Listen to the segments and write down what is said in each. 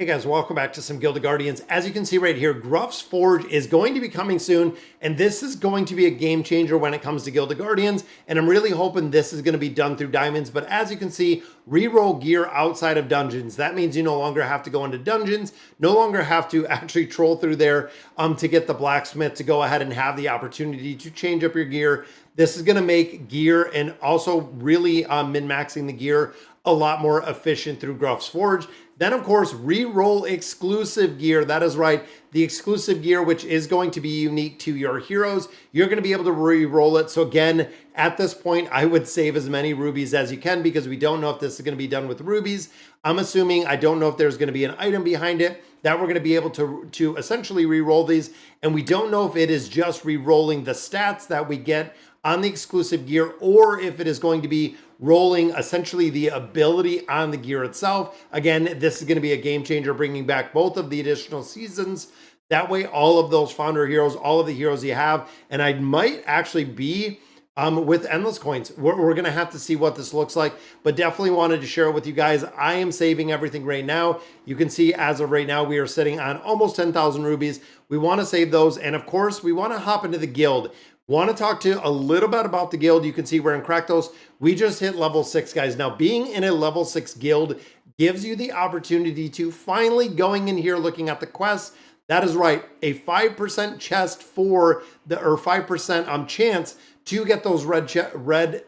Hey guys, welcome back to some Gilded Guardians. As you can see right here, Gruff's Forge is going to be coming soon, and this is going to be a game changer when it comes to Gilded Guardians, and I'm really hoping this is going to be done through diamonds. But as you can see, reroll gear outside of dungeons. That means you no longer have to go into dungeons, no longer have to actually troll through there to get the blacksmith to go ahead and have the opportunity to change up your gear. This is going to make gear and also really min-maxing the gear a lot more efficient through Gruff's Forge. Then, of course, re-roll exclusive gear. That is right. The exclusive gear, which is going to be unique to your heroes, you're going to be able to re-roll it. So again, at this point, I would save as many rubies as you can because we don't know if this is going to be done with rubies. I'm assuming, I don't know if there's going to be an item behind it that we're going to be able to essentially re-roll these. And we don't know if it is just re-rolling the stats that we get on the exclusive gear, or if it is going to be rolling essentially the ability on the gear itself. Again, this is going to be a game changer, bringing back both of the additional seasons. That way, all of those founder heroes, all of the heroes you have, and I might actually be with endless coins. We're going to have to see what this looks like, but definitely wanted to share it with you guys. I am saving everything right now. You can see as of right now, we are sitting on almost 10,000 rubies. We want to save those. And of course, we want to hop into the guild. Want to talk to you a little bit about the guild. You can see we're in Kraktos. We just hit level 6, guys. Now, being in a level 6 guild gives you the opportunity to finally going in here looking at the quests. That is right, a 5% chest for the, or 5% chance to get those red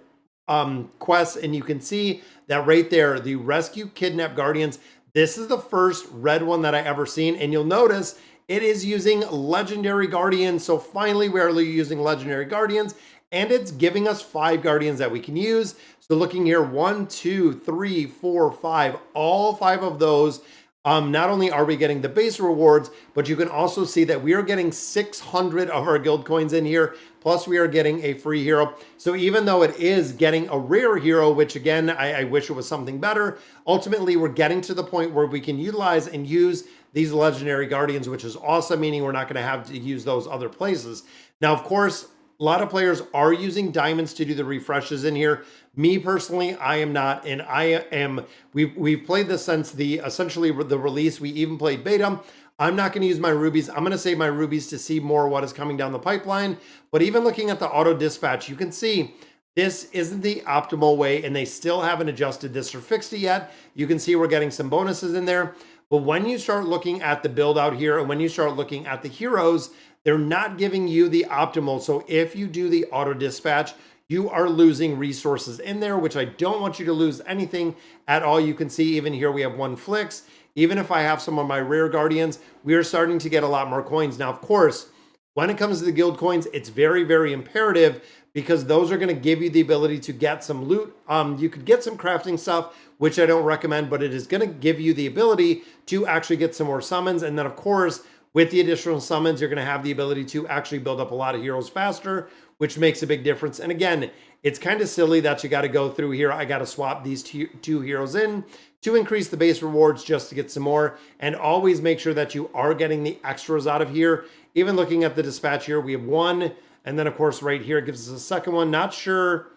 quests. And you can see that right there, the Rescue Kidnap Guardians. This is the first red one that I ever seen. And you'll notice it is using Legendary Guardians. So finally, we're using Legendary Guardians, and it's giving us 5 Guardians that we can use. So looking here, 1, 2, 3, 4, 5, all 5 of those. Not only are we getting the base rewards, but you can also see that we are getting 600 of our guild coins in here. Plus we are getting a free hero. So even though it is getting a rare hero, which again, I wish it was something better, ultimately we're getting to the point where we can utilize and use these Legendary Guardians, which is awesome, meaning we're not going to have to use those other places. Now, of course, a lot of players are using diamonds to do the refreshes in here. Me personally, I am not, and we've played this since the essentially the release. We even played beta. I'm not going to use my rubies. I'm going to save my rubies to see more what is coming down the pipeline. But even looking at the auto dispatch, you can see this isn't the optimal way, and they still haven't adjusted this or fixed it yet. You can see we're getting some bonuses in there. But when you start looking at the build out here, and when you start looking at the heroes, they're not giving you the optimal. So if you do the auto dispatch, you are losing resources in there, which I don't want you to lose anything at all. You can see even here we have 1 Flix. Even if I have some of my rare guardians, we are starting to get a lot more coins. Now, of course, when it comes to the guild coins, it's very, very imperative because those are going to give you the ability to get some loot. You could get some crafting stuff, which I don't recommend, but it is going to give you the ability to actually get some more summons. And then, of course, with the additional summons, you're going to have the ability to actually build up a lot of heroes faster, which makes a big difference. And again, it's kind of silly that you got to go through here. I got to swap these two heroes in to increase the base rewards just to get some more. And always make sure that you are getting the extras out of here. Even looking at the dispatch here, we have 1. And then, of course, right here, it gives us a second one. Not sure.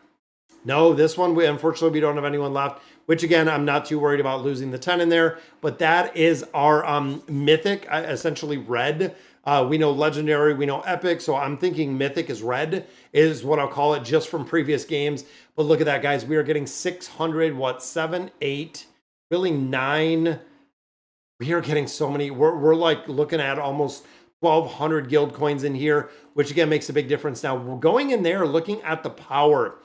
No, this one, unfortunately, we don't have anyone left, which, again, I'm not too worried about losing the 10 in there. But that is our mythic, essentially red. We know legendary, we know epic. So I'm thinking mythic is red, is what I'll call it just from previous games. But look at that, guys. We are getting 600, 7, 8, really 9. We are getting so many. We're like looking at almost 1,200 guild coins in here, which again makes a big difference. Now we're going in there looking at the power.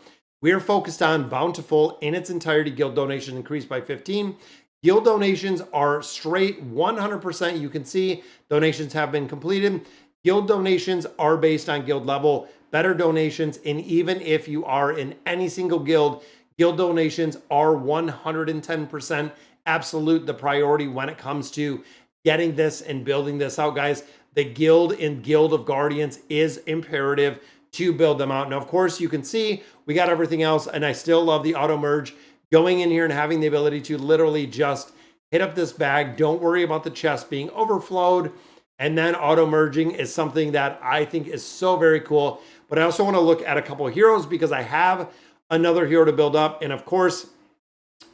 We are focused on Bountiful in its entirety. Guild donations increased by 15. Guild donations are straight 100%. You can see donations have been completed. Guild donations are based on guild level. Better donations, and even if you are in any single guild, guild donations are 110% absolute the priority when it comes to getting this and building this out, guys. The guild in Guild of Guardians is imperative to build them out. Now, of course, you can see we got everything else, and I still love the auto merge. Going in here and having the ability to literally just hit up this bag. Don't worry about the chest being overflowed. And then auto merging is something that I think is so very cool. But I also want to look at a couple of heroes because I have another hero to build up. And of course,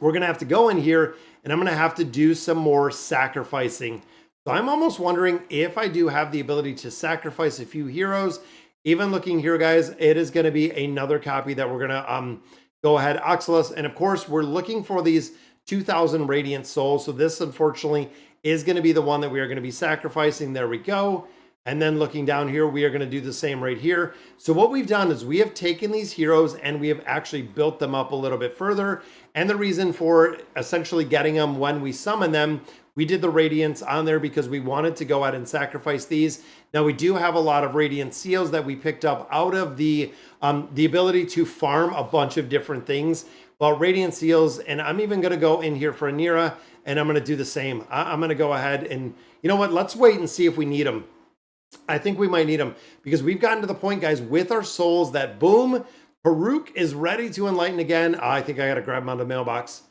we're going to have to go in here and I'm going to have to do some more sacrificing. So I'm almost wondering if I do have the ability to sacrifice a few heroes. Even looking here, guys, it is going to be another copy that we're going to go ahead, Oxalus. And of course, we're looking for these 2,000 Radiant Souls. So this, unfortunately, is going to be the one that we are going to be sacrificing. There we go. And then looking down here, we are going to do the same right here. So what we've done is we have taken these heroes and we have actually built them up a little bit further. And the reason for essentially getting them when we summon them, we did the Radiance on there because we wanted to go ahead and sacrifice these. Now we do have a lot of Radiant Seals that we picked up out of the ability to farm a bunch of different things. Well, Radiant Seals, and I'm even going to go in here for Anira, and I'm going to do the same. I'm going to go ahead and, you know what, let's wait and see if we need them. I think we might need them because we've gotten to the point, guys, with our souls that boom, Haruk is ready to enlighten again. I think I got to grab him out of the mailbox.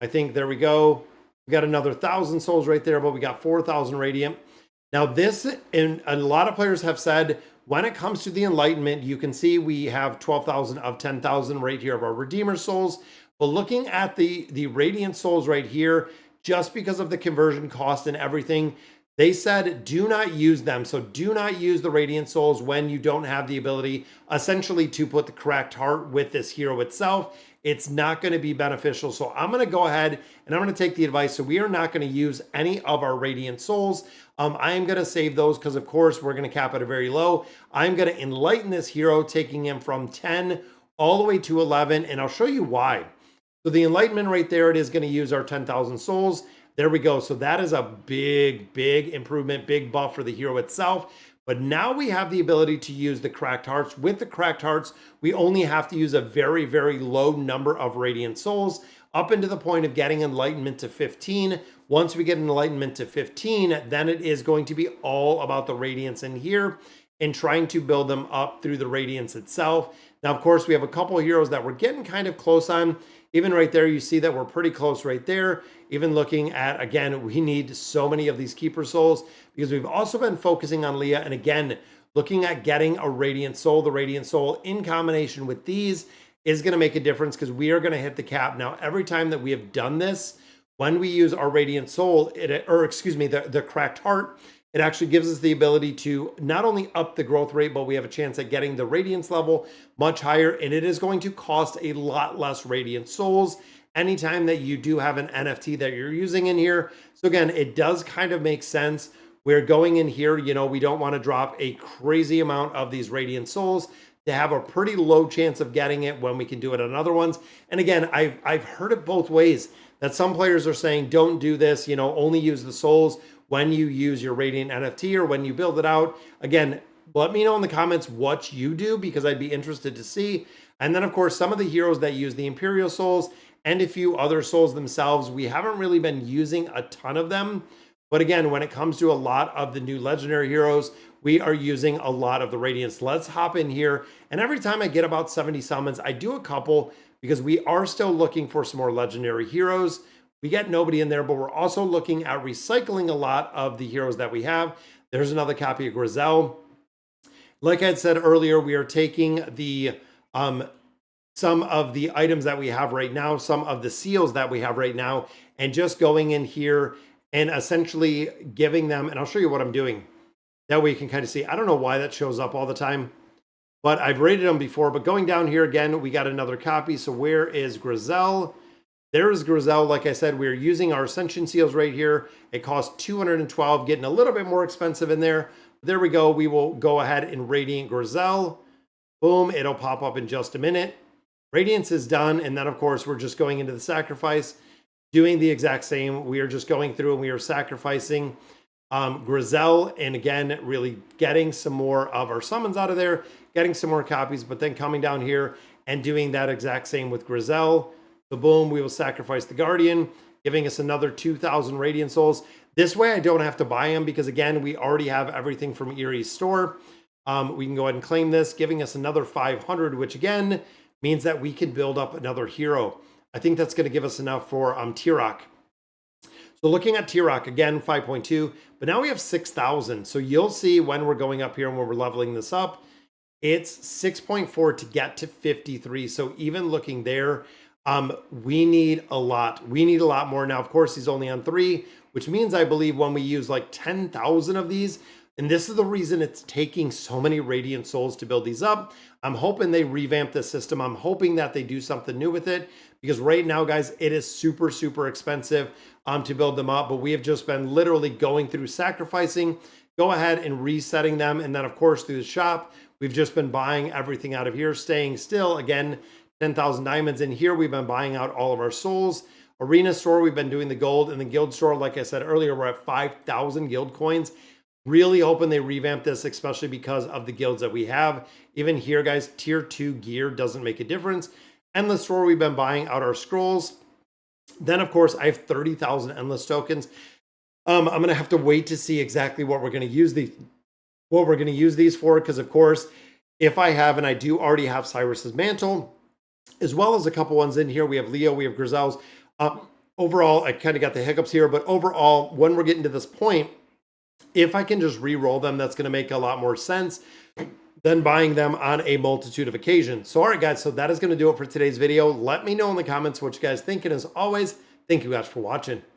I think there we go. We got another 1,000 souls right there, but we got 4,000 radiant. Now this, and a lot of players have said, when it comes to the Enlightenment, you can see we have 12,000 of 10,000 right here of our Redeemer souls. But looking at the Radiant souls right here, just because of the conversion cost and everything, they said do not use them. So do not use the Radiant souls when you don't have the ability essentially to put the correct heart with this hero itself. It's not going to be beneficial. So I'm going to go ahead and I'm going to take the advice. So we are not going to use any of our Radiant souls. I am going to save those because, of course, we're going to cap it a very low. I'm going to enlighten this hero, taking him from 10 all the way to 11, and I'll show you why. So the Enlightenment right there, it is going to use our 10,000 souls. There we go. So that is a big, big improvement, big buff for the hero itself. But now we have the ability to use the Cracked Hearts. With the Cracked Hearts, we only have to use a very, very low number of Radiant Souls up into the point of getting Enlightenment to 15. Once we get Enlightenment to 15, then it is going to be all about the Radiance in here and trying to build them up through the Radiance itself. Now, of course, we have a couple of heroes that we're getting kind of close on. Even right there, you see that we're pretty close right there. Even looking at, again, we need so many of these Keeper Souls because we've also been focusing on Leah. And again, looking at getting a Radiant Soul. The Radiant Soul in combination with these is going to make a difference because we are going to hit the cap. Now, every time that we have done this, when we use our Radiant Soul, the Cracked Heart, it actually gives us the ability to not only up the growth rate, but we have a chance at getting the Radiance level much higher, and it is going to cost a lot less Radiant Souls anytime that you do have an NFT that you're using in here. So again, it does kind of make sense. We're going in here, you know, we don't want to drop a crazy amount of these Radiant Souls to have a pretty low chance of getting it when we can do it on other ones. And again, I've heard it both ways, that some players are saying, don't do this, you know, only use the souls when you use your Radiant NFT or when you build it out. Again, let me know in the comments what you do because I'd be interested to see. And then, of course, some of the heroes that use the Imperial Souls and a few other souls themselves, we haven't really been using a ton of them. But again, when it comes to a lot of the new legendary heroes, we are using a lot of the Radiance. Let's hop in here. And every time I get about 70 summons, I do a couple because we are still looking for some more legendary heroes. We get nobody in there, but we're also looking at recycling a lot of the heroes that we have. There's another copy of Grizel. Like I had said earlier, we are taking the some of the items that we have right now, some of the seals that we have right now, and just going in here and essentially giving them, and I'll show you what I'm doing. That way you can kind of see. I don't know why that shows up all the time, but I've rated them before. But going down here again, we got another copy. So where is Grizel? There's Grizel. Like I said, we're using our Ascension seals right here. It costs 212, getting a little bit more expensive in there. There we go. We will go ahead and Radiant Grizel. Boom, it'll pop up in just a minute. Radiance is done. And then, of course, we're just going into the sacrifice, doing the exact same. We are just going through and we are sacrificing Grizel. And again, really getting some more of our summons out of there, getting some more copies, but then coming down here and doing that exact same with Grizel. So boom, we will sacrifice the Guardian, giving us another 2,000 Radiant Souls. This way I don't have to buy them because, again, we already have everything from Erie's store. We can go ahead and claim this, giving us another 500, which, again, means that we can build up another hero. I think that's going to give us enough for Tirok. So looking at Tirok, again, 5.2, but now we have 6,000. So you'll see when we're going up here and when we're leveling this up, it's 6.4 to get to 53. So even looking there, We need a lot. We need a lot more. Now, of course, he's only on 3, which means I believe when we use like 10,000 of these, and this is the reason it's taking so many radiant souls to build these up. I'm hoping they revamp the system. I'm hoping that they do something new with it, because right now, guys, it is super, super expensive to build them up. But we have just been literally going through sacrificing, go ahead and resetting them. And then, of course, through the shop, we've just been buying everything out of here, staying still. Again, 10,000 diamonds in here. We've been buying out all of our souls. Arena store, we've been doing the gold. And the guild store, like I said earlier, we're at 5,000 guild coins. Really hoping they revamp this, especially because of the guilds that we have. Even here, guys, tier 2 gear doesn't make a difference. Endless store, we've been buying out our scrolls. Then, of course, I have 30,000 endless tokens. I'm going to have to wait to see exactly what we're going to use these for, because, of course, if I have, and I do already have Cyrus's mantle, as well as a couple ones in here. We have Leo, we have Grizel's. Overall, I kind of got the hiccups here, but overall, when we're getting to this point, if I can just re-roll them, that's going to make a lot more sense than buying them on a multitude of occasions. So, all right, guys, so that is going to do it for today's video. Let me know in the comments what you guys think. And as always, thank you guys for watching.